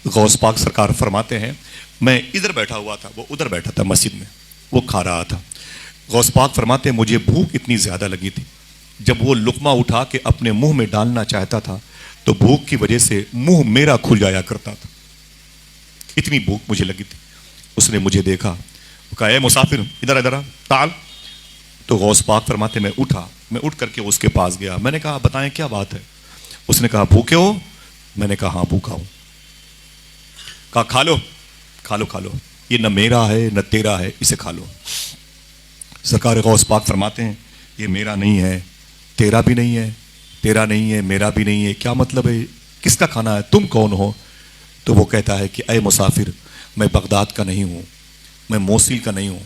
غوث پاک سرکار فرماتے ہیں میں ادھر بیٹھا ہوا تھا، وہ ادھر بیٹھا تھا مسجد میں، وہ کھا رہا تھا۔ غوث پاک فرماتے ہیں مجھے بھوک اتنی زیادہ لگی تھی، جب وہ لقمہ اٹھا کے اپنے منہ میں ڈالنا چاہتا تھا تو بھوک کی وجہ سے منہ میرا کھل جایا کرتا تھا، اتنی بھوک مجھے لگی تھی۔ اس نے مجھے دیکھا، کہا اے مسافر ادھر ادھر تعال۔ تو غوث پاک فرماتے میں اٹھا، میں اٹھ کر کے اس کے پاس گیا، میں نے کہا بتائیں کیا بات ہے؟ اس نے کہا بھوکے ہو؟ میں نے کہا ہاں بھوکا ہوں۔ کہا کھا لو کھا لو کھا لو، یہ نہ میرا ہے نہ تیرا ہے، اسے کھا لو۔ سرکار غوث پاک فرماتے ہیں یہ میرا نہیں ہے، تیرا بھی نہیں ہے، تیرا نہیں ہے، میرا بھی نہیں ہے، کیا مطلب ہے؟ کس کا کھانا ہے؟ تم کون ہو؟ تو وہ کہتا ہے کہ اے مسافر میں بغداد کا نہیں ہوں، میں موصل کا نہیں ہوں،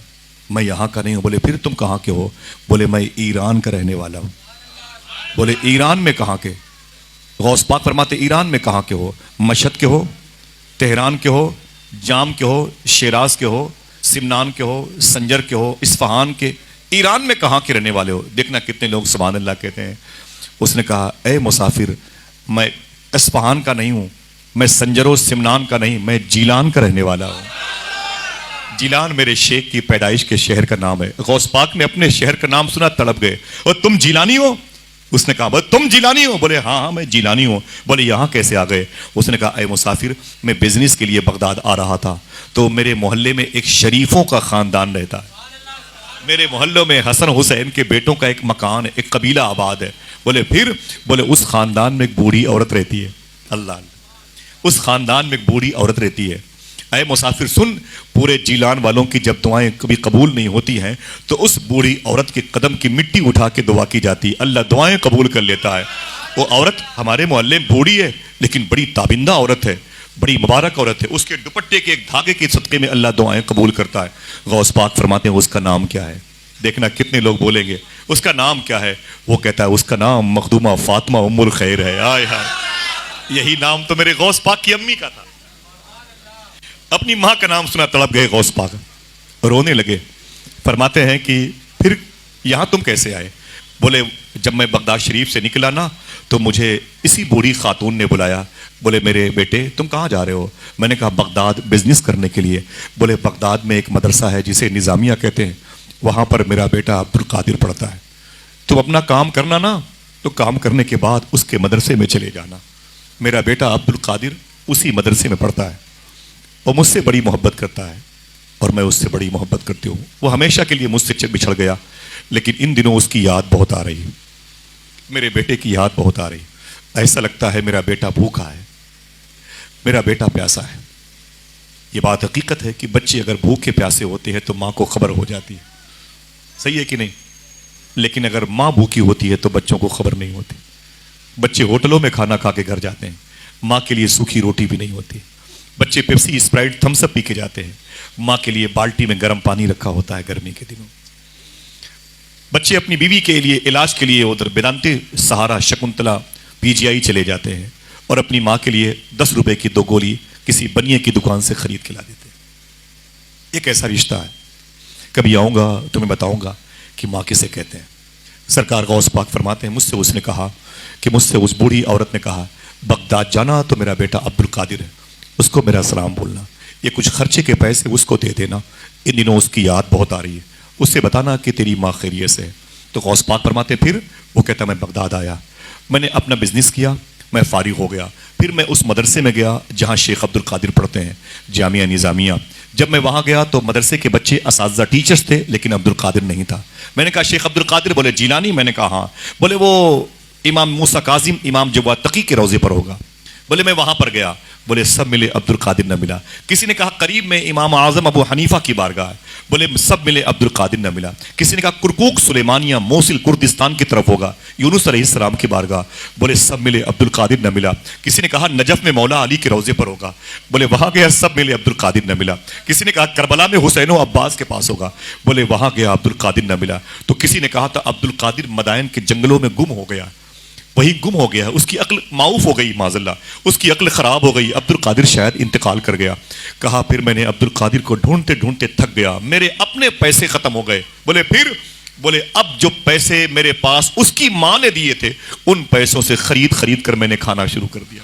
میں یہاں کا نہیں ہوں۔ بولے پھر تم کہاں کے ہو؟ بولے میں ایران کا رہنے والا ہوں۔ بولے ایران میں کہاں کے؟ غوث پاک فرماتے ایران میں کہاں کے ہو؟ مشہد کے ہو، تہران کے ہو، جام کے ہو، شیراز کے ہو، سمنان کے ہو، سنجر کے ہو، اصفہان کے، ایران میں کہاں کے رہنے والے ہو؟ دیکھنا کتنے لوگ سبحان اللہ کہتے ہیں۔ اس نے کہا اے مسافر میں اصفہان کا نہیں ہوں، میں سنجر و سمنان کا نہیں، میں جیلان کا رہنے والا ہوں۔ جیلان میرے شیخ کی پیدائش کے شہر کا نام ہے۔ غوث پاک نے اپنے شہر کا نام سنا، تڑپ گئے، اور تم جیلانی ہو؟ اس نے کہا بھائی تم جیلانی ہو؟ بولے ہاں ہاں میں جیلانی ہوں۔ بولے یہاں کیسے آ گئے؟ اس نے کہا اے مسافر میں بزنس کے لیے بغداد آ رہا تھا، تو میرے محلے میں ایک شریفوں کا خاندان رہتا ہے، میرے محلوں میں حسن حسین کے بیٹوں کا ایک مکان ہے، ایک قبیلہ آباد ہے۔ بولے پھر؟ بولے اس خاندان میں ایک بوڑھی عورت رہتی ہے، اللہ اللہ، اس خاندان میں ایک بوڑھی عورت رہتی ہے۔ اے مسافر سن، پورے جیلان والوں کی جب دعائیں کبھی قبول نہیں ہوتی ہیں تو اس بوڑھی عورت کے قدم کی مٹی اٹھا کے دعا کی جاتی ہے، اللہ دعائیں قبول کر لیتا ہے۔ وہ عورت ہمارے محلے میں بوڑھی ہے لیکن بڑی تابندہ عورت ہے، بڑی مبارک عورت ہے، اس کے دوپٹے کے ایک دھاگے کے صدقے میں اللہ دعائیں قبول کرتا ہے۔ غوث پاک فرماتے ہیں اس کا نام کیا ہے؟ دیکھنا کتنے لوگ بولیں گے اس کا نام کیا ہے؟ وہ کہتا ہے اس کا نام مخدومہ فاطمہ ام الخیر ہے۔ آئے ہائے، یہی نام تو میرے غوث پاک کی امی کا تھا۔ اپنی ماں کا نام سنا تڑپ گئے غوث پاک، رونے لگے۔ فرماتے ہیں کہ پھر یہاں تم کیسے آئے؟ بولے جب میں بغداد شریف سے نکلا نا تو مجھے اسی بوڑھی خاتون نے بلایا، بولے میرے بیٹے تم کہاں جا رہے ہو؟ میں نے کہا بغداد بزنس کرنے کے لیے۔ بولے بغداد میں ایک مدرسہ ہے جسے نظامیہ کہتے ہیں، وہاں پر میرا بیٹا عبد القادر پڑھتا ہے، تم اپنا کام کرنا نا، تو کام کرنے کے بعد اس کے مدرسے میں چلے جانا۔ میرا بیٹا عبد القادر اسی مدرسے میں پڑھتا ہے، وہ مجھ سے بڑی محبت کرتا ہے اور میں اس سے بڑی محبت کرتی ہوں۔ وہ ہمیشہ کے لیے مجھ سے بچھڑ گیا لیکن ان دنوں اس کی یاد بہت آ رہی ہے، میرے بیٹے کی یاد بہت آ رہی، ایسا لگتا ہے میرا بیٹا بھوکا ہے، میرا بیٹا پیاسا ہے۔ یہ بات حقیقت ہے کہ بچے اگر بھوکے پیاسے ہوتے ہیں تو ماں کو خبر ہو جاتی ہے، صحیح ہے کہ نہیں؟ لیکن اگر ماں بھوکی ہوتی ہے تو بچوں کو خبر نہیں ہوتی۔ بچے ہوٹلوں میں کھانا کھا کے گھر جاتے ہیں، ماں کے لیے سوکھی روٹی بھی نہیں ہوتی۔ بچے پیپسی اسپرائٹ تھمس اپ پی کے جاتے ہیں، ماں کے لیے بالٹی میں گرم پانی رکھا ہوتا ہے گرمی کے دنوں۔ بچے اپنی بیوی کے لیے علاج کے لیے ادھر بیدانتی سہارا شکنتلا پی جی آئی چلے جاتے ہیں اور اپنی ماں کے لیے 10 روپے کی 2 گولی کسی بنیے کی دکان سے خرید کے لا دیتے ہیں۔ ایک ایسا رشتہ ہے، کبھی آؤں گا تمہیں بتاؤں گا کہ ماں کسے کہتے ہیں۔ سرکار غوث پاک فرماتے ہیں مجھ سے اس نے کہا کہ مجھ سے اس بوڑھی عورت نے کہا بغداد جانا تو میرا بیٹا عبد القادر ہے، اس کو میرا سلام بولنا، یہ کچھ خرچے کے پیسے اس کو دے دینا، ان دنوں اس کی یاد بہت آ رہی ہے، اس سے بتانا کہ تیری ماں خیریت سے ہے۔ تو غوث پاک فرماتے پھر؟ وہ کہتا میں بغداد آیا، میں نے اپنا بزنس کیا، میں فارغ ہو گیا، پھر میں اس مدرسے میں گیا جہاں شیخ عبد القادر پڑھتے ہیں، جامعہ نظامیہ۔ جب میں وہاں گیا تو مدرسے کے بچے اساتذہ ٹیچرز تھے لیکن عبد القادر نہیں تھا۔ میں نے کہا شیخ عبد القادر؟ بولے جیلانی؟ میں نے کہا ہاں۔ بولے وہ امام موسیٰ کاظم امام جواد تقی کے روضے پر ہوگا۔ بولے میں وہاں پر گیا، بولے سب ملے عبد القادر نہ ملا۔ کسی نے کہا قریب میں امام اعظم ابو حنیفہ کی بارگاہ ہے، بولے سب ملے عبد القادر نہ ملا۔ کسی نے کہا کرکوک سلیمانیہ موصل کردستان کی طرف ہوگا، یونس علیہ السلام کی بارگاہ، بولے سب ملے عبد القادر نہ ملا۔ کسی نے کہا نجف میں مولا علی کے روضے پر ہوگا، بولے وہاں گیا سب ملے عبد القادر نہ ملا۔ کسی نے کہا کربلا میں حسین و عباس کے پاس ہوگا، بولے وہاں گیا عبد القادر نہ ملا۔ تو کسی نے کہا تھا عبد القادر مدائن کے جنگلوں میں گم ہو گیا، وہی گم ہو گیا ہے، اس کی عقل معوف ہو گئی، معاذ اللہ اس کی عقل خراب ہو گئی، عبد القادر شاید انتقال کر گیا۔ کہا پھر میں نے عبد القادر کو ڈھونڈتے ڈھونڈتے تھک گیا، میرے اپنے پیسے ختم ہو گئے۔ بولے پھر؟ بولے اب جو پیسے میرے پاس اس کی ماں نے دیے تھے ان پیسوں سے خرید کر میں نے کھانا شروع کر دیا۔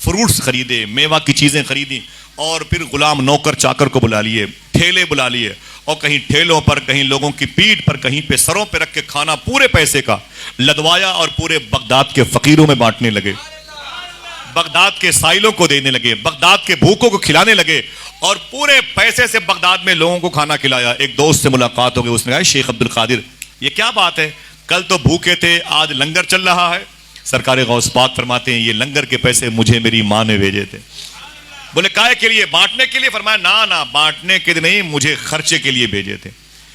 فروٹس خریدے، میوہ کی چیزیں خریدی، اور پھر غلام نوکر چاکر کو بلا لیے، ٹھیلے بلا لیے، اور کہیں ٹھیلوں پر، کہیں لوگوں کی پیٹھ پر، کہیں پہ سروں پہ رکھ کے کھانا پورے پیسے کا لدوایا اور پورے بغداد کے فقیروں میں بانٹنے لگے، بغداد کے سائلوں کو دینے لگے، بغداد کے بھوکوں کو کھلانے لگے، اور پورے پیسے سے بغداد میں لوگوں کو کھانا کھلایا۔ ایک دوست سے ملاقات ہو گئی، اس نے کہا شیخ عبد القادر یہ کیا بات ہے، کل تو بھوکے تھے، آج لنگر چل رہا ہے؟ سرکار غوث پاک فرماتے ہیں یہ لنگر کے پیسے مجھے میری ماں نے بھیجے تھے۔ بولے کائے کے لیے؟ بانٹنے کے لیے؟ فرمایا نا بانٹنے کے لیے نہیں، مجھے خرچے کے لیے بھیجے تھے،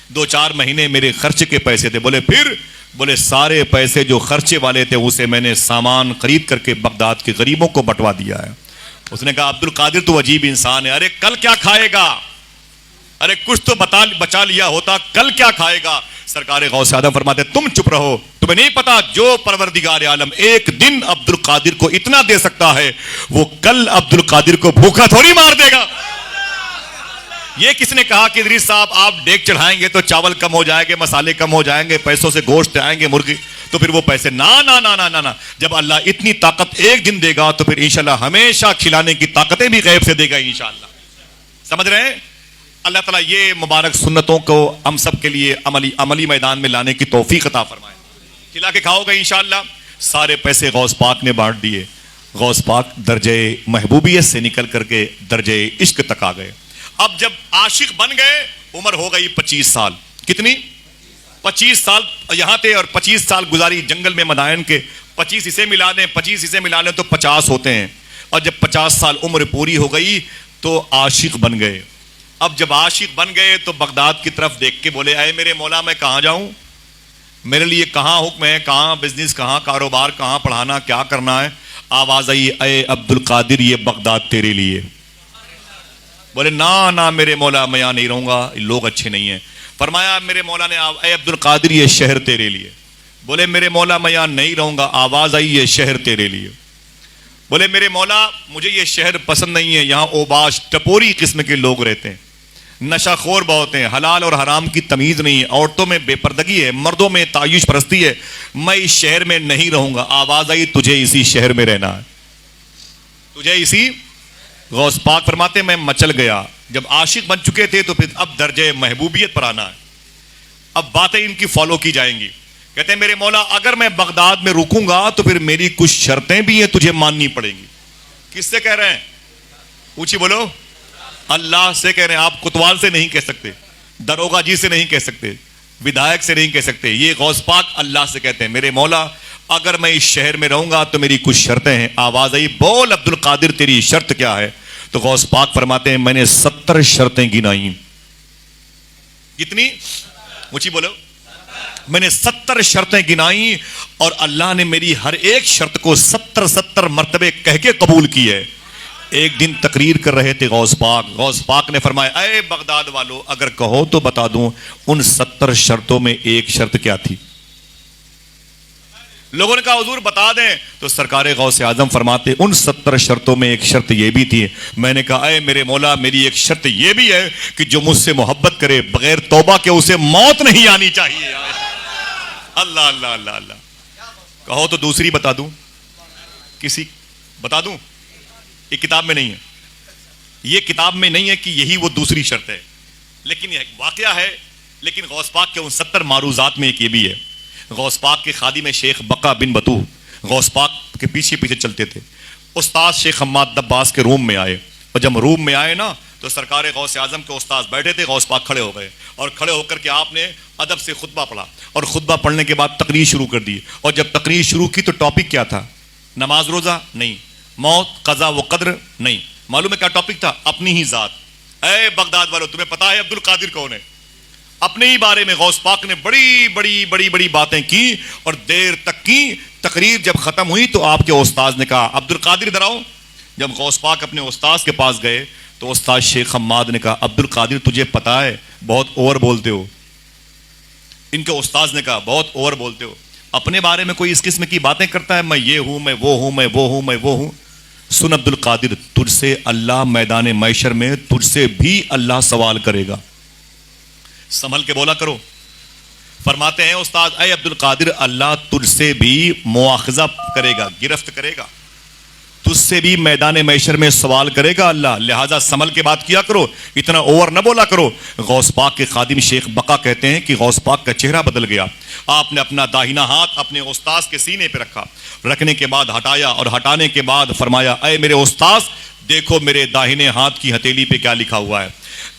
2-4 مہینے میرے خرچے کے پیسے تھے۔ بولے پھر؟ بولے سارے پیسے جو خرچے والے تھے اسے میں نے سامان خرید کر کے بغداد کے غریبوں کو بٹوا دیا ہے۔ اس نے کہا عبد القادر تو عجیب انسان ہے، ارے کل کیا کھائے گا؟ ارے کچھ تو بچا لیا ہوتا، کل کیا کھائے گا؟ سرکار غوث اعظم فرماتے تم چپ رہو، تمہیں نہیں پتا جو پروردگار عالم ایک دن عبد القادر کو اتنا دے سکتا ہے، وہ کل عبد القادر کو بھوکا تھوڑی مار دے گا۔ یہ کس نے کہا کہ ادریس صاحب آپ ڈیک چڑھائیں گے تو چاول کم ہو جائیں گے، مسالے کم ہو جائیں گے، پیسوں سے گوشت آئیں گے، مرغی، تو پھر وہ پیسے نا جب اللہ اتنی طاقت ایک دن دے گا تو پھر انشاءاللہ ہمیشہ کھلانے کی طاقتیں بھی غیب سے دے گا انشاءاللہ۔ سمجھ رہے ہیں؟ اللہ تعالیٰ یہ مبارک سنتوں کو ہم سب کے لیے عملی میدان میں لانے کی توفیق عطا فرمائے۔ کھلا کے کھاؤ گے انشاءاللہ۔ سارے پیسے غوث پاک نے بانٹ دیے۔ غوث پاک درجے محبوبیت سے نکل کر کے درجے عشق تک آ گئے۔ اب جب عاشق بن گئے، عمر ہو گئی 25 سال۔ کتنی؟ 25 سال یہاں تھے اور 25 سال گزاری جنگل میں مدائن کے۔ 25 اسے ملا دیں 25 اسے ملا لیں تو 50 ہوتے ہیں، اور جب 50 سال عمر پوری ہو گئی تو عاشق بن گئے۔ اب جب عاشق بن گئے تو بغداد کی طرف دیکھ کے بولے اے میرے مولا میں کہاں جاؤں، میرے لیے کہاں حکم ہے، کہاں بزنس، کہاں کاروبار، کہاں پڑھانا، کیا کرنا ہے؟ آواز آئی اے عبد القادر یہ بغداد تیرے لیے۔ بولے نا میرے مولا میں یہاں نہیں رہوں گا، لوگ اچھے نہیں ہیں۔ فرمایا میرے مولا نے اے عبد القادر یہ شہر تیرے لیے۔ بولے میرے مولا میں یہاں نہیں رہوں گا، آواز آئی یہ شہر تیرے لیے۔ بولے میرے مولا مجھے یہ شہر پسند نہیں ہے، یہاں اوباش ٹپوری قسم کے لوگ رہتے ہیں، نشہ خور بہت ہیں، حلال اور حرام کی تمیز نہیں ہے، عورتوں میں بے پردگی ہے، مردوں میں تعیش پرستی ہے، میں اس شہر میں نہیں رہوں گا۔ آواز آئی تجھے اسی شہر میں رہنا ہے، تجھے اسی۔ غوث پاک فرماتے میں مچل گیا۔ جب عاشق بن چکے تھے تو پھر اب درجے محبوبیت پر آنا ہے، اب باتیں ان کی فالو کی جائیں گی۔ کہتے ہیں میرے مولا اگر میں بغداد میں رکوں گا تو پھر میری کچھ شرطیں بھی ہیں تجھے ماننی پڑیں گی۔ کس سے کہہ رہے ہیں؟ اونچی بولو۔ اللہ سے کہہ رہے ہیں، آپ کوتوال سے نہیں کہہ سکتے، دروگا جی سے نہیں کہہ سکتے، ودھائک سے نہیں کہہ سکتے، یہ غوث پاک اللہ سے کہتے ہیں میرے مولا اگر میں اس شہر میں رہوں گا تو میری کچھ شرطیں ہیں۔ آواز آئی بول عبد القادر تیری شرط کیا ہے؟ تو غوث پاک فرماتے ہیں میں نے 70 شرطیں گنائیں۔ کتنی؟ اونچی بولو۔ میں نے 70 شرطیں گنائیں اور اللہ نے میری ہر ایک شرط کو 70 مرتبے کہہ کے قبول کی ہے۔ ایک دن تقریر کر رہے تھے غوث پاک نے فرمایا اے بغداد والو اگر کہو تو بتا دوں ان 70 شرطوں میں ایک شرط کیا تھی؟ لوگوں نے کہا حضور بتا دیں، تو سرکار غوث اعظم فرماتے ان 70 شرطوں میں ایک شرط یہ بھی تھی۔ میں نے کہا اے میرے مولا میری ایک شرط یہ بھی ہے کہ جو مجھ سے محبت کرے بغیر توبہ کے اسے موت نہیں آنی چاہیے۔ اللہ اللہ اللہ اللہ۔ کہو تو دوسری بتا دوں، کسی بتا دوں؟ یہ کتاب میں نہیں ہے، یہ کتاب میں نہیں ہے کہ یہی وہ دوسری شرط ہے، لیکن یہ واقعہ ہے۔ لیکن غوث پاک کے ان 70 معروضات میں ایک یہ بھی ہے۔ غوث پاک کے خادم شیخ بقا بن بطوح غوث پاک کے پیچھے پیچھے چلتے تھے۔ استاد شیخ حماد دباس کے روم میں آئے، اور جب روم میں آئے نا تو سرکار غوث اعظم کے استاد بیٹھے تھے، غوث پاک کھڑے ہو گئے، اور کھڑے ہو کر کے آپ نے ادب سے خطبہ پڑھا، اور خطبہ پڑھنے کے بعد تقریر شروع کر دی۔ اور جب تقریر شروع کی تو ٹاپک کیا تھا؟ نماز روزہ نہیں، موت قضا و قدر نہیں، معلوم ہے کیا ٹاپک تھا؟ اپنی ہی ذات۔ اے بغداد والو تمہیں پتا ہے عبد القادر کون ہے؟ اپنے ہی بارے میں غوث پاک نے بڑی باتیں کی، اور دیر تک کی۔ تقریر جب ختم ہوئی تو آپ کے استاد نے کہا عبد القادر ادھر آؤ۔ جب غوث پاک اپنے استاد کے پاس گئے تو استاد شیخ حماد نے کہا عبد القادر تجھے پتا ہے بہت اوور بولتے ہو۔ ان کے استاد نے کہا بہت اوور بولتے ہو، اپنے بارے میں کوئی اس قسم کی باتیں کرتا ہے، میں یہ ہوں، میں وہ ہوں، میں وہ ہوں، میں وہ ہوں۔ سن عبد القادر تجھ سے اللہ میدان محشر میں تجھ سے بھی اللہ سوال کرے گا، سنبھل کے بولا کرو۔ فرماتے ہیں استاد اے عبد القادر اللہ تجھ سے بھی مواخذہ کرے گا، گرفت کرے گا۔ تجھ سے بھی میدان محشر میں سوال کرے گا اللہ، لہذا سنبھل کے بات کیا کرو، اتنا اوور نہ بولا کرو۔ غوث پاک کے خادم شیخ بقا کہتے ہیں کہ غوث پاک کا چہرہ بدل گیا، آپ نے اپنا داہنا ہاتھ اپنے استاذ کے سینے پہ رکھا، رکھنے کے بعد ہٹایا اور ہٹانے کے بعد فرمایا اے میرے استاذ دیکھو میرے داہنے ہاتھ کی ہتھیلی پہ کیا لکھا ہوا ہے۔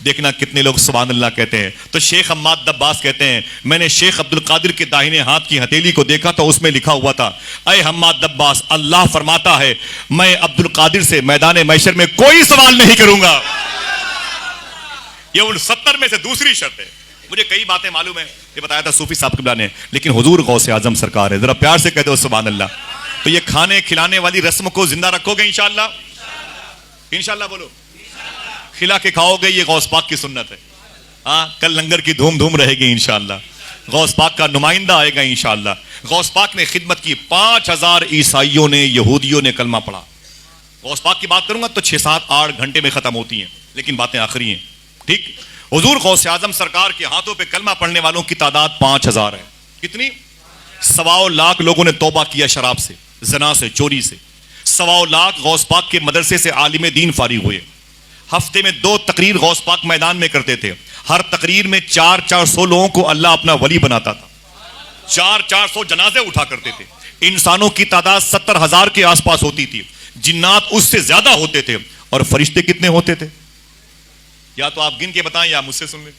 دیکھنا کتنے لوگ سبحان اللہ کہتے ہیں۔ تو شیخ حماد دباس کہتے ہیں میں نے شیخ عبد القادر کے داہنے ہاتھ کی ہتھیلی کو دیکھا تو اس میں لکھا ہوا تھا اے حماد دباس اللہ فرماتا ہے میں عبد القادر سے میدان محشر میں کوئی سوال نہیں کروں گا۔ یہ ان 70 میں سے دوسری شرط ہے۔ مجھے کئی باتیں معلوم ہیں، یہ بتایا تھا صوفی صاحب قبلہ نے، لیکن حضور غوث اعظم سرکار ہے، ذرا پیار سے کہتے ہو سبحان اللہ۔ تو یہ کھانے کھلانے والی رسم کو زندہ رکھو گے انشاءاللہ؟ انشاءاللہ بولو، کھلا کے کھاؤ گے، یہ غوث پاک کی سنت ہے۔ ہاں کل لنگر کی دھوم دھوم رہے گی انشاءاللہ، غوث پاک کا نمائندہ آئے گا انشاءاللہ۔ غوث پاک نے خدمت کی، 5000 عیسائیوں نے یہودیوں نے کلمہ پڑھا۔ غوث پاک کی بات کروں گا تو 6-7-8 گھنٹے میں ختم ہوتی ہیں، لیکن باتیں آخری ہیں، ٹھیک۔ حضور غوث اعظم سرکار کے ہاتھوں پہ کلمہ پڑھنے والوں کی تعداد 5000 ہے۔ کتنی؟ 1.25 لاکھ لوگوں نے توبہ کیا شراب سے، زنا سے، چوری سے۔ 1.25 لاکھ غوث پاک کے مدرسے سے عالم دین فارغ ہوئے۔ ہفتے میں 2 تقریر غوث پاک میدان میں کرتے تھے، ہر تقریر میں 400 لوگوں کو اللہ اپنا ولی بناتا تھا، 400 جنازے اٹھا کرتے تھے۔ انسانوں کی تعداد 70,000 کے آس پاس ہوتی تھی، جنات اس سے زیادہ ہوتے تھے، اور فرشتے کتنے ہوتے تھے؟ یا تو آپ گن کے بتائیں یا مجھ سے سن لیں۔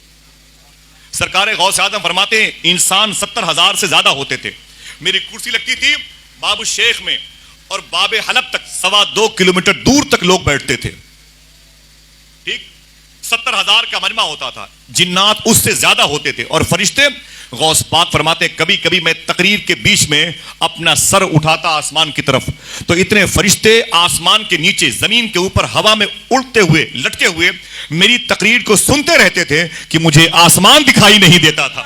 سرکار غوث اعظم فرماتے ہیں انسان 70,000 سے زیادہ ہوتے تھے۔ میری کرسی لگتی تھی باب الشیخ میں، اور باب حلب تک 2.25 کلومیٹر دور تک لوگ بیٹھتے تھے، ٹھیک۔ 70,000 کا مجمع ہوتا تھا، جنات اس سے زیادہ ہوتے تھے، اور فرشتے غوث پاک فرماتے کبھی کبھی میں تقریر کے بیچ میں اپنا سر اٹھاتا آسمان کی طرف، تو اتنے فرشتے آسمان کے نیچے زمین کے اوپر ہوا میں اڑتے ہوئے لٹکے ہوئے میری تقریر کو سنتے رہتے تھے کہ مجھے آسمان دکھائی نہیں دیتا تھا۔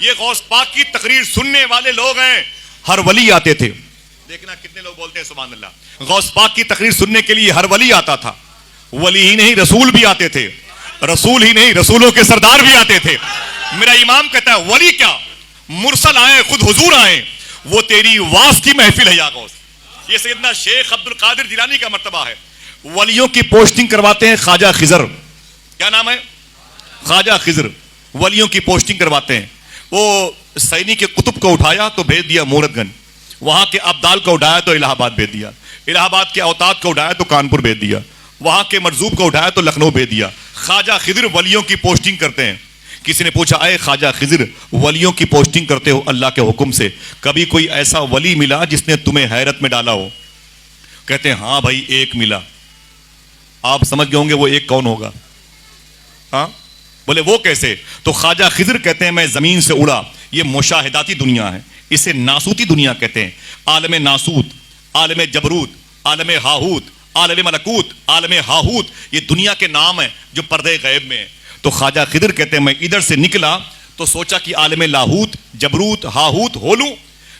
یہ غوث پاک کی تقریر سننے والے لوگ ہیں، ہر ولی آتے تھے۔ دیکھنا کتنے لوگ بولتے ہیں سبحان اللہ۔ غوث پاک کی تقریر سننے کے لیے ہر ولی آتا تھا، ولی ہی نہیں رسول بھی آتے تھے، رسول ہی نہیں رسولوں کے سردار بھی آتے تھے۔ میرا امام کہتا ہے ولی کیا، مرسل آئے خود حضور آئے، وہ تیری واس کی محفل ہے یا غوث۔ یہ سیدنا شیخ عبد القادر جیلانی کا مرتبہ ہے۔ ولیوں کی پوسٹنگ کرواتے ہیں خواجہ خضر، کیا نام ہے؟ خواجہ خضر، ولیوں کی پوسٹنگ کرواتے ہیں۔ وہ سینی کے قطب کو اٹھایا تو بھیج دیا مورت گنج، وہاں کے ابدال کو اٹھایا تو الہ آباد بھیج دیا، الہ آباد کے اوتاد کو اٹھایا تو کانپور بھیج دیا، وہاں کے مرزوب کو اٹھایا تو لکھنؤ بھیج دیا۔ خواجہ خضر ولیوں کی پوسٹنگ کرتے ہیں۔ کسی نے پوچھا اے خواجہ خضر ولیوں کی پوسٹنگ کرتے ہو اللہ کے حکم سے، کبھی کوئی ایسا ولی ملا جس نے تمہیں حیرت میں ڈالا ہو؟ کہتے ہیں ہاں بھائی ایک ملا۔ آپ سمجھ گئے ہوں گے وہ ایک کون ہوگا؟ ہاں بولے وہ کیسے؟ تو خواجہ خضر کہتے ہیں میں زمین سے اڑا، یہ مشاہداتی دنیا ہے، اسے ناسوتی دنیا کہتے ہیں۔ عالم ناسوت، عالم جبروت، عالم ہاہوت، عالم ملکوت، عالم ہاہوت، یہ دنیا کے نام ہیں جو پردے غیب میں ہیں۔ تو خواجہ خضر کہتے ہیں میں ادھر سے نکلا تو سوچا کہ عالم لاہوت، جبروت، ہاہوت ہو لوں،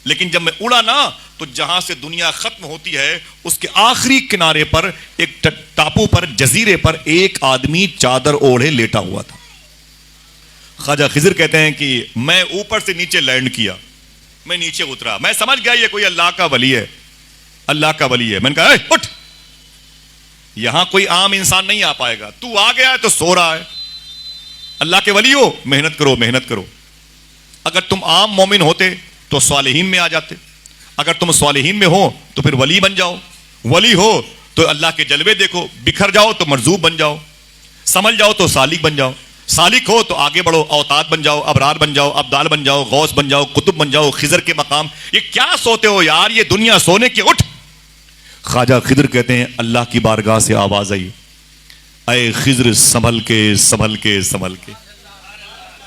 لیکن جب میں اڑا نا تو جہاں سے دنیا ختم ہوتی ہے اس کے آخری کنارے پر ایک ٹاپو پر جزیرے پر ایک آدمی چادر اوڑھے لیٹا ہوا تھا۔ خواجہ خضر کہتے ہیں کہ میں اوپر سے نیچے لینڈ کیا، میں نیچے اترا، میں سمجھ گیا یہ کوئی اللہ کا ولی ہے، اللہ کا ولی ہے۔ میں نے کہا اے اٹھ، یہاں کوئی عام انسان نہیں آ پائے گا، تو آ گیا ہے تو سو رہا ہے، اللہ کے ولی ہو محنت کرو محنت کرو۔ اگر تم عام مومن ہوتے تو صالحین میں آ جاتے، اگر تم صالحین میں ہو تو پھر ولی بن جاؤ، ولی ہو تو اللہ کے جلوے دیکھو، بکھر جاؤ تو مرزوب بن جاؤ، سمجھ جاؤ تو سالک بن جاؤ، سالک ہو تو آگے بڑھو، اوتاد بن جاؤ، ابرار بن جاؤ، ابدال بن جاؤ، غوث بن جاؤ، قطب بن جاؤ، خضر کے مقام۔ یہ کیا سوتے ہو یار، یہ دنیا سونے کی، اٹھ۔ خواجہ خضر کہتے ہیں اللہ کی بارگاہ سے آواز آئی اے خضر سنبھل کے سنبھل کے سنبھل کے۔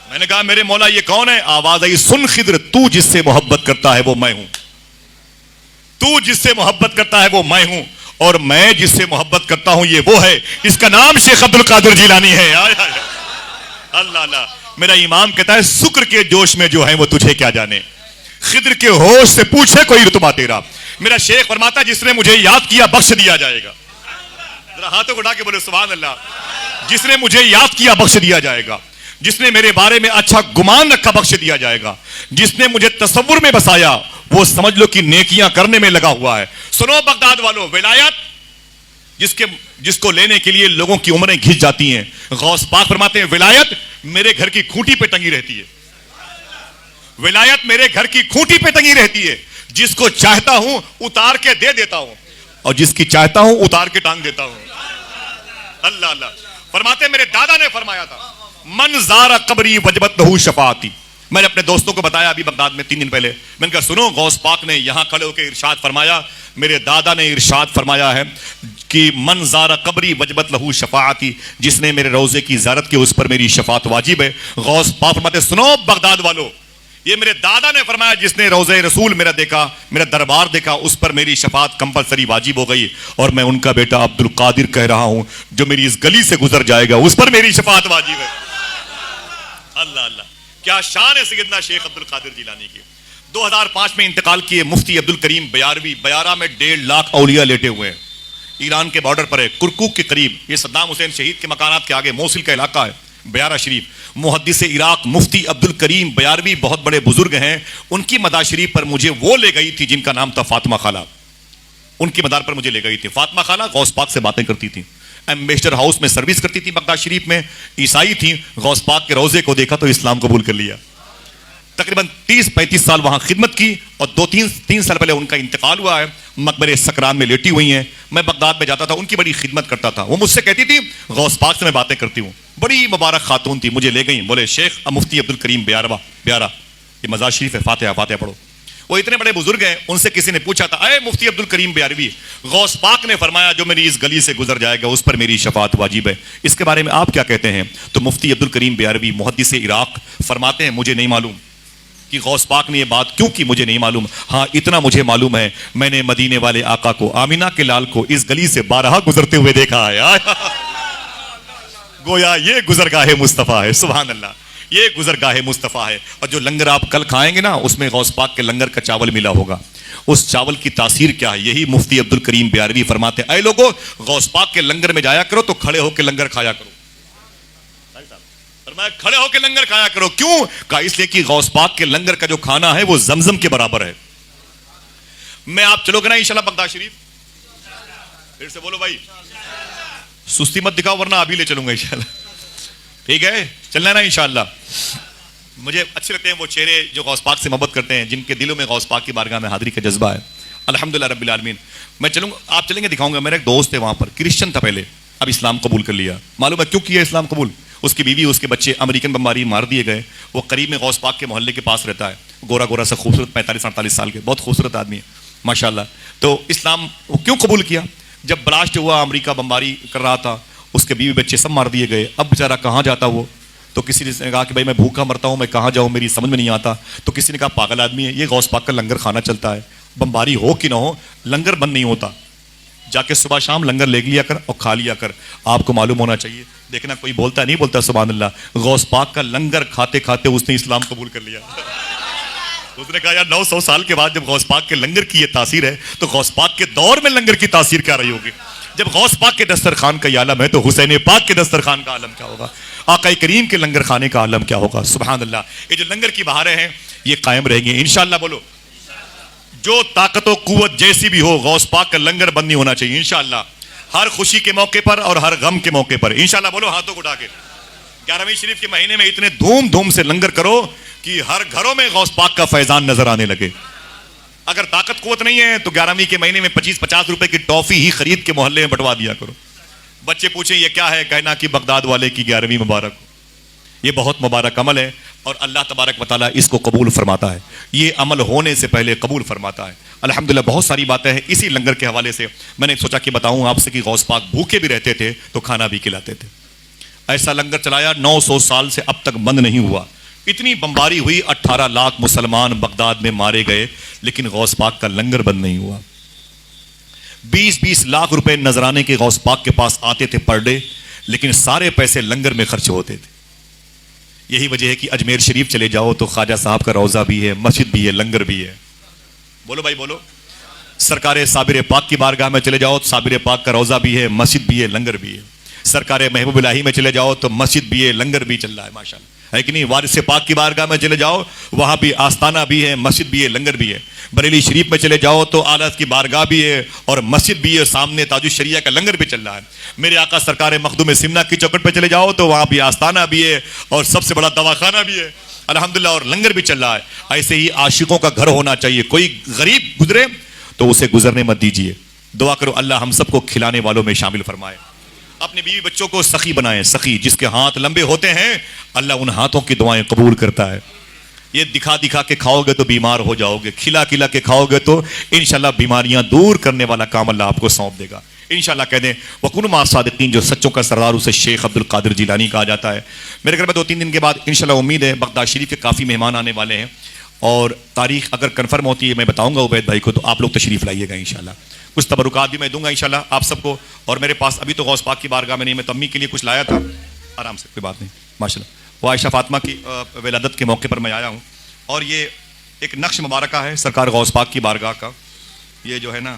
میں نے کہا میرے مولا یہ کون ہے؟ آواز آئی سن خضر تو جس سے محبت کرتا ہے وہ میں ہوں، تو جس سے محبت کرتا ہے وہ میں ہوں، اور میں جس سے محبت کرتا ہوں یہ وہ ہے، اس کا نام شیخ عبد القادر جیلانی ہے۔ اللہ اللہ، میرا امام کہتا ہے شکر کے جوش میں جو ہے وہ تجھے کیا جانے، خضر کے ہوش سے پوچھے کوئی رتبہ تیرا۔ میرا شیخ فرماتا ہے جس نے مجھے یاد کیا بخش دیا جائے گا، ذرا ہاتھوں کو اٹھا کے بولے سبحان اللہ، جس نے مجھے یاد کیا بخش دیا جائے گا، جس نے میرے بارے میں اچھا گمان رکھا بخش دیا جائے گا، جس نے مجھے تصور میں بسایا وہ سمجھ لو کہ نیکیاں کرنے میں لگا ہوا ہے. سنو بغداد والو، ولایت جس کو لینے کے لیے لوگوں کی عمریں گھس جاتی ہیں، غوث پاک فرماتے ہیں ولایت میرے گھر کی کھوٹی پہ ٹنگی رہتی ہے. ولایت میرے گھر کی کھوٹی پہ ٹنگی رہتی ہے. جس کو چاہتا ہوں اتار کے دے دیتا ہوں، اور جس کی چاہتا ہوں اتار کے ٹانگ دیتا ہوں. اللہ اللہ. فرماتے ہیں میرے دادا نے فرمایا تھا من زار قبری وجبت لہو شفاعتی. میں نے اپنے دوستوں کو بتایا ابھی بغداد میں 3 دن پہلے، میں نے کہا سنو غوث پاک نے یہاں کھڑے ہو کے ارشاد فرمایا، میرے دادا نے ارشاد فرمایا ہے کہ من زار قبری وجبت لہو شفاعتی، جس نے میرے روزے کی زیارت کی اس پر میری شفاعت واجب ہے. غوث پاک فرماتے سنو بغداد والو، یہ میرے دادا نے فرمایا جس نے روزے رسول میرا دیکھا، میرا دربار دیکھا، اس پر میری شفاعت کمپلسری واجب ہو گئی. اور میں ان کا بیٹا عبد القادر کہہ رہا ہوں جو میری اس گلی سے گزر جائے گا اس پر میری شفاعت واجب ہے. اللہ اللہ، کیا شان ہے سیدنا شیخ عبد القادر جیلانی کی. 2005 میں انتقال کیے مفتی عبد الکریم بیاروی. بیارہ میں 1.5 لاکھ اولیاء لیٹے ہوئے ہیں، ایران کے بارڈر پر ہے، کرکوک کے قریب. یہ صدام حسین شہید کے مکانات کے آگے موصل کا علاقہ ہے بیارہ شریف. محدث عراق مفتی عبد الکریم بیاروی بہت بڑے بزرگ ہیں، ان کی مدار شریف پر مجھے وہ لے گئی تھی جن کا نام تھا فاطمہ خالہ. ان کی مدار پر مجھے لے گئی تھی. فاطمہ خالہ غوث پاک سے باتیں کرتی تھی، ایمبیسڈر ہاؤس میں سروس کرتی تھی بغداد شریف میں، عیسائی تھی. غوث پاک کے روزے کو دیکھا تو اسلام قبول کر لیا. تقریباً 30-35 سال وہاں خدمت کی، اور 2-3 سال پہلے ان کا انتقال ہوا ہے. مقبرے سکران میں لیٹی ہوئی ہیں. میں بغداد میں جاتا تھا، ان کی بڑی خدمت کرتا تھا. وہ مجھ سے کہتی تھی غوث پاک سے میں باتیں کرتی ہوں. بڑی مبارک خاتون تھی. مجھے لے گئی، بولے شیخ مفتی عبد الکریم بیارہ، یہ مزار شریف ہے، فاتحہ پڑھو. وہ اتنے بڑے بزرگ ہیں، ان سے کسی نے پوچھا تھا اے مفتی عبد الکریم بیاروی، غوث پاک نے فرمایا جو میری اس گلی سے گزر جائے گا اس پر میری شفاعت واجب ہے، اس کے بارے میں آپ کیا کہتے ہیں؟ تو مفتی عبد الکریم بیاروی محدث عراق فرماتے ہیں مجھے نہیں معلوم کہ غوث پاک نے یہ بات کیوں کی، مجھے نہیں معلوم. ہاں اتنا مجھے معلوم ہے میں نے مدینے والے آقا کو، آمینہ کے لال کو اس گلی سے بارہا گزرتے ہوئے دیکھا ہے. گویا یہ گزرگاہ مصطفیٰ ہے. سبحان اللہ، یہ گزرگاہ مصطفیٰ ہے. اور جو لنگر آپ کل کھائیں گے نا اس میں غوث پاک کے لنگر کا چاول ملا ہوگا. اس چاول کی تاثیر کیا ہے؟ یہی مفتی عبد الکریم بیاروی فرماتے ہیں اے لوگو غوث پاک کے لنگر میں جایا کرو تو کھڑے ہو کے لنگر کھایا کرو. فرمایا کھڑے ہو کے لنگر کھایا کرو. کیوں؟ کہا اس لیے کہ غوث پاک کے لنگر کا جو کھانا ہے وہ زمزم کے برابر ہے. میں آپ چلو گے نا انشاءاللہ بغداد شریف؟ پھر سے بولو بھائی، سستی مت دکھاؤ ورنہ ابھی لے چلوں گا انشاءاللہ. ٹھیک ہے، چلنا ہے نا انشاءاللہ. مجھے اچھے لگتے ہیں وہ چہرے جو غوث پاک سے محبت کرتے ہیں، جن کے دلوں میں غوث پاک کی بارگاہ میں حاضری کا جذبہ ہے. الحمدللہ رب العالمین. میں چلوں گا، آپ چلیں گے دکھاؤں گا. میرا ایک دوست ہے وہاں پر، کرسچن تھا پہلے، اب اسلام قبول کر لیا. معلوم ہے کیوں کیا اسلام قبول؟ اس کی بیوی اس کے بچے امریکن بمباری مار دیے گئے. وہ قریب میں غوث پاک کے محلے کے پاس رہتا ہے، گورا گورا سا خوبصورت 45-48 سال کے، بہت خوبصورت آدمی ہے ماشاءاللہ. تو اسلام وہ کیوں قبول کیا؟ جب بلاسٹ ہوا، امریکہ بمباری کر رہا تھا، اس کے بیوی بچے سب مار دیے گئے. اب بیچارہ کہاں جاتا وہ؟ تو کسی نے کہا کہ بھائی میں بھوکا مرتا ہوں، میں کہاں جاؤں، میری سمجھ میں نہیں آتا. تو کسی نے کہا پاگل آدمی ہے، یہ غوث پاک کا لنگر کھانا چلتا ہے، بمباری ہو کہ نہ ہو لنگر بند نہیں ہوتا. جا کے صبح شام لنگر لے لیا کر اور کھا لیا کر. آپ کو معلوم ہونا چاہیے، دیکھنا کوئی بولتا نہیں بولتا سبحان اللہ، غوث پاک کا لنگر کھاتے کھاتے اس نے اسلام قبول کر لیا. اس نے کہا یار 900 سال کے بعد جب غوث پاک کے لنگر کی یہ تاثیر ہے تو غوث پاک کے دور میں لنگر کی تاثیر کیا رہی ہوگی؟ جب غوث پاک کے دسترخوان کا یہ عالم ہے تو حسین پاک کے دسترخوان کا عالم کیا ہوگا؟ آقا کریم کے لنگر کھانے کا عالم کیا ہوگا؟ سبحان اللہ. یہ جو لنگر کی بہاریں ہیں یہ قائم رہیں گی انشاءاللہ. بولو جو طاقت و قوت جیسی بھی ہو غوث پاک کا لنگر بند نہیں ہونا چاہیے انشاءاللہ. ہر خوشی کے موقع پر اور ہر غم کے موقع پر انشاءاللہ. بولو ہاتھوں کو اٹھا کے. 11ویں شریف کے مہینے میں اتنے دھوم سے لنگر کرو کہ ہر گھروں میں غوث پاک کا فیضان نظر آنے لگے. اگر طاقت قوت نہیں ہے تو 11ویں کے مہینے میں 25-50 روپے کی ٹافی ہی خرید کے محلے میں بٹوا دیا کرو. بچے پوچھیں یہ کیا ہے، کہنا کہ بغداد والے کی 11ویں مبارک ہو. یہ بہت مبارک عمل ہے اور اللہ تبارک و تعالیٰ اس کو قبول فرماتا ہے. یہ عمل ہونے سے پہلے قبول فرماتا ہے الحمدللہ. بہت ساری باتیں ہیں اسی لنگر کے حوالے سے. میں نے سوچا کہ بتاؤں آپ سے کہ غوث پاک بھوکے بھی رہتے تھے تو کھانا بھی کھلاتے تھے. ایسا لنگر چلایا 900 سال سے اب تک بند نہیں ہوا. اتنی بمباری ہوئی، 18 لاکھ مسلمان بغداد میں مارے گئے لیکن غوث پاک کا لنگر بند نہیں ہوا. 20-20 لاکھ روپے نذرانے کے غوث پاک کے پاس آتے تھے پر ڈے، لیکن سارے پیسے لنگر میں خرچ ہوتے تھے. یہی وجہ ہے کہ اجمیر شریف چلے جاؤ تو خواجہ صاحب کا روضہ بھی ہے، مسجد بھی ہے، لنگر بھی ہے. بولو بھائی بولو. سرکار صابر پاک کی بارگاہ میں چلے جاؤ تو صابر پاک کا روضہ بھی ہے، مسجد بھی ہے، لنگر بھی ہے. سرکار محبوب الہی میں چلے جاؤ تو مسجد بھی ہے، لنگر بھی چل رہا ہے ماشاءاللہ. ہے کہ نہیں. وارث پاک کی بارگاہ میں چلے جاؤ, وہاں بھی آستانہ بھی ہے, مسجد بھی ہے, لنگر بھی ہے. بریلی شریف میں چلے جاؤ تو اعلیٰ حضرت کی بارگاہ بھی ہے اور مسجد بھی ہے, سامنے تاج الشریعہ کا لنگر بھی چل رہا ہے. میرے آقا سرکار مخدوم سمنا کی چوکٹ پہ چلے جاؤ تو وہاں بھی آستانہ بھی ہے اور سب سے بڑا دواخانہ بھی ہے الحمدللہ, اور لنگر بھی چل رہا ہے. ایسے ہی عاشقوں کا گھر ہونا چاہیے. کوئی غریب گزرے تو اسے گزرنے مت دیجیے. دعا کرو اللہ ہم سب کو کھلانے والوں میں شامل فرمائے. اپنے بیوی بچوں کو سخی بنائیں. سخی جس کے ہاتھ لمبے ہوتے ہیں اللہ ان ہاتھوں کی دعائیں قبول کرتا ہے. یہ دکھا دکھا کے کھاؤ گے تو بیمار ہو جاؤ گے, کھلا کھلا کے کھاؤ گے تو انشاءاللہ بیماریاں دور کرنے والا کام اللہ آپ کو سونپ دے گا انشاءاللہ. کہہ دیں وَكُونُوا مَعَ الصَّادِقِينَ, جو سچوں کا سردار اسے شیخ عبد القادر جیلانی کہا جاتا ہے. میرے گھر میں 2-3 دن کے بعد انشاءاللہ امید ہے بغداد شریف کے کافی مہمان آنے والے ہیں, اور تاریخ اگر کنفرم ہوتی ہے میں بتاؤں گا عبید بھائی کو, تو آپ لوگ تشریف لائیے گا انشاءاللہ. کچھ تبرکات بھی میں دوں گا انشاءاللہ آپ سب کو. اور میرے پاس ابھی تو غوث پاک کی بارگاہ میں نہیں, میں تو امی کے لیے کچھ لایا تھا. آرام سے, کوئی بات نہیں ماشاءاللہ. وہ عائشہ فاطمہ کی ولادت کے موقع پر میں آیا ہوں, اور یہ ایک نقش مبارکہ ہے سرکار غوث پاک کی بارگاہ کا. یہ جو ہے نا